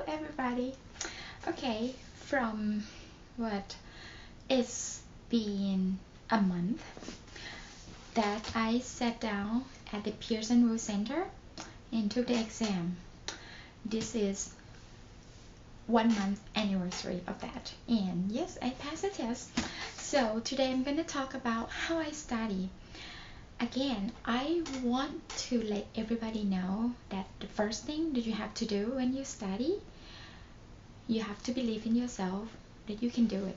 everybody. Okay, from what it's been a month that I sat down at the Pearson Rule Center and took the exam. This is 1 month anniversary of that, and yes, I passed the test. So today I'm going to talk about how I study. Again, I want to let everybody know that the first thing that you have to do when you study, you have to believe in yourself that you can do it.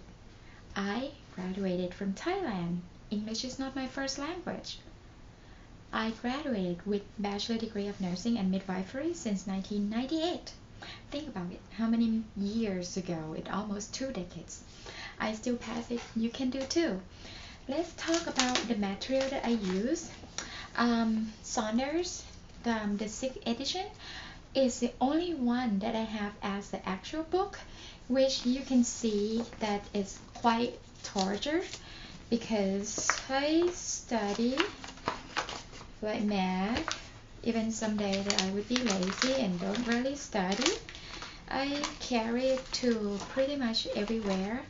I graduated from Thailand. English is not my first language. I graduated with bachelor degree of nursing and midwifery since 1998. Think about it. How many years ago? It's almost 2 decades. I still pass it. You can do too. Let's talk about the material that I use. Saunders, the 6th edition, is the only one that I have as the actual book, which you can see that it's quite torture because I study like mad. Even some day that I would be lazy and don't really study, I carry it to pretty much everywhere.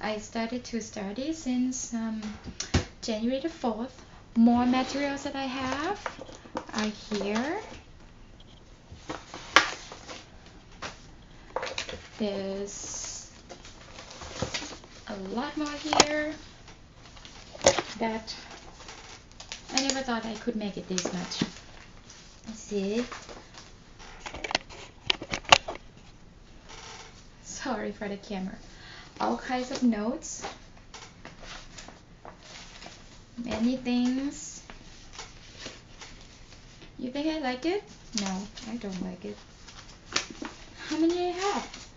I started to study since January the 4th. More materials that I have are here. There's a lot more here that I never thought I could make it this much. See? Sorry for the camera. All kinds of notes, many things. You think I like it? No, I don't like it. How many I have?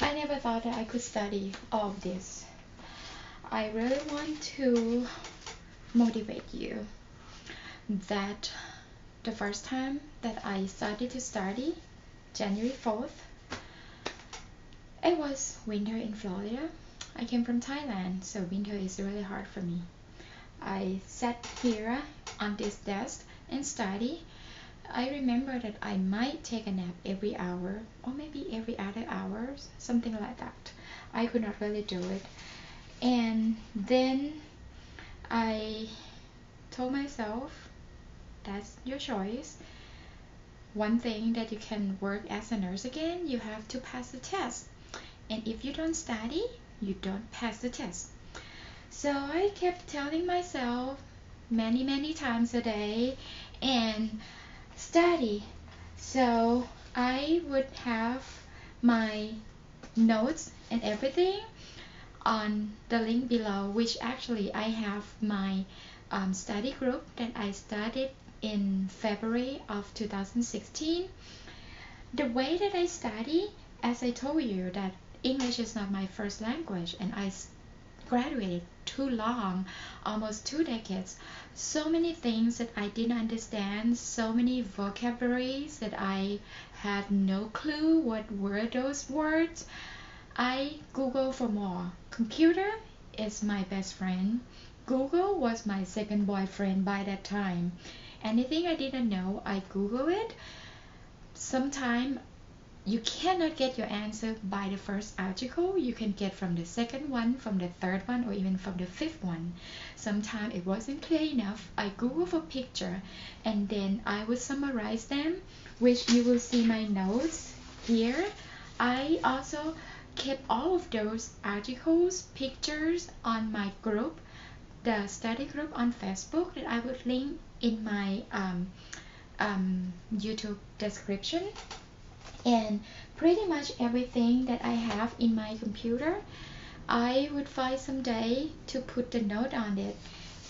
I never thought that I could study all of this. I really want to motivate you that the first time that I started to study, January 4th, it was winter in Florida. I came from Thailand, so winter is really hard for me. I sat here on this desk and study. I remember that I might take a nap every hour or maybe every other hour, something like that. I could not really do it. And then I told myself, that's your choice. One thing that you can work as a nurse again, you have to pass the test. And if you don't study, you don't pass the test. So I kept telling myself many times a day and study. So I would have my notes and everything on the link below, which actually I have my study group that I started in February of 2016. The way that I study, as I told you, that English is not my first language and I graduated too long, almost 2 decades. So many things that I didn't understand, so many vocabularies that I had no clue what were those words. I Google for more. Computer is my best friend. Google was my second boyfriend by that time. Anything I didn't know, I Google it. Sometimes you cannot get your answer by the first article. You can get from the second one, from the third one, or even from the 5th one. Sometimes it wasn't clear enough. I Google for picture and then I would summarize them, which you will see my notes here. I also kept all of those articles, pictures on my group, the study group on Facebook that I would link in my YouTube description. And pretty much everything that I have in my computer, I would find some day to put the note on it.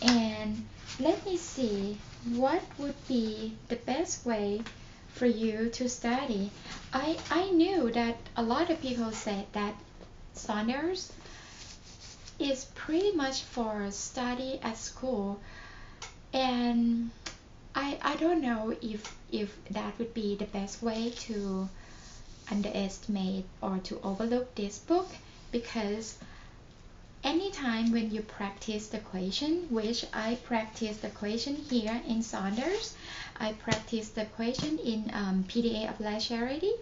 And let me see what would be the best way for you to study. I knew that a lot of people said that Saunders is pretty much for study at school, and I don't know if that would be the best way to underestimate or to overlook this book, because anytime when you practice the question, which I practice the question here in Saunders, I practice the question in PDA Applied Charity,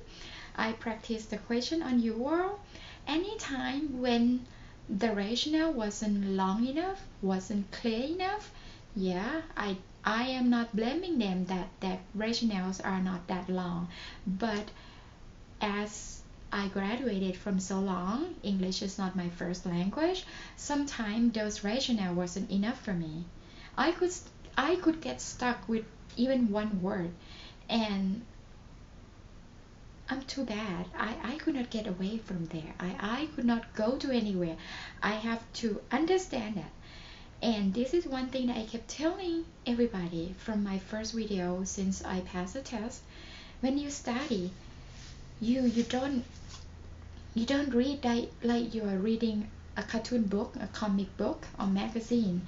I practice the question on your world anytime when the rationale wasn't long enough, wasn't clear enough. Yeah, I am not blaming them that rationales are not that long, but as I graduated from so long, English is not my first language. Sometimes those rationale wasn't enough for me. I could get stuck with even one word, and I'm too bad. I could not get away from there. I could not go to anywhere. I have to understand that. And this is one thing that I kept telling everybody from my first video since I passed the test. When you study, you don't read like you are reading a cartoon book, a comic book, or magazine.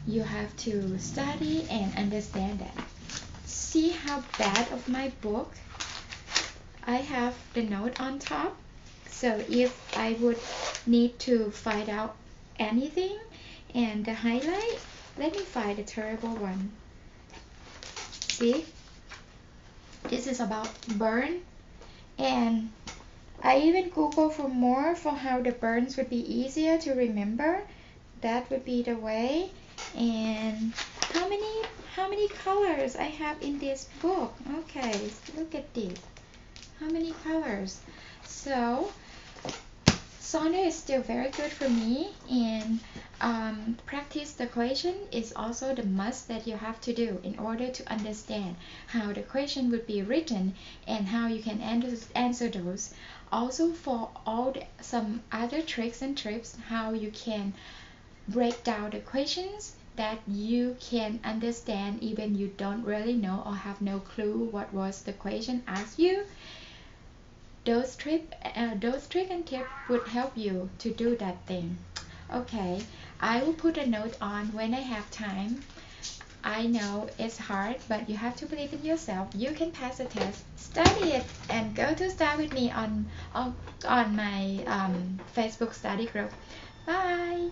You have to study and understand that. See how bad of my book? I have the note on top, so if I would need to find out anything and the highlight, let me find the terrible one. See, this is about burn, and I even Google for more for how the burns would be easier to remember. That would be the way. And how many colors I have in this book? Okay, look at this. How many colors? So Sauna is still very good for me, and practice the question is also the must that you have to do in order to understand how the question would be written and how you can answer those. Also for some other tricks and tips how you can break down the questions that you can understand even you don't really know or have no clue what was the question asked you. Those trick and tips would help you to do that thing. Okay, I will put a note on when I have time. I know it's hard, but you have to believe in yourself. You can pass the test. Study it and go to start with me on my Facebook study group. Bye.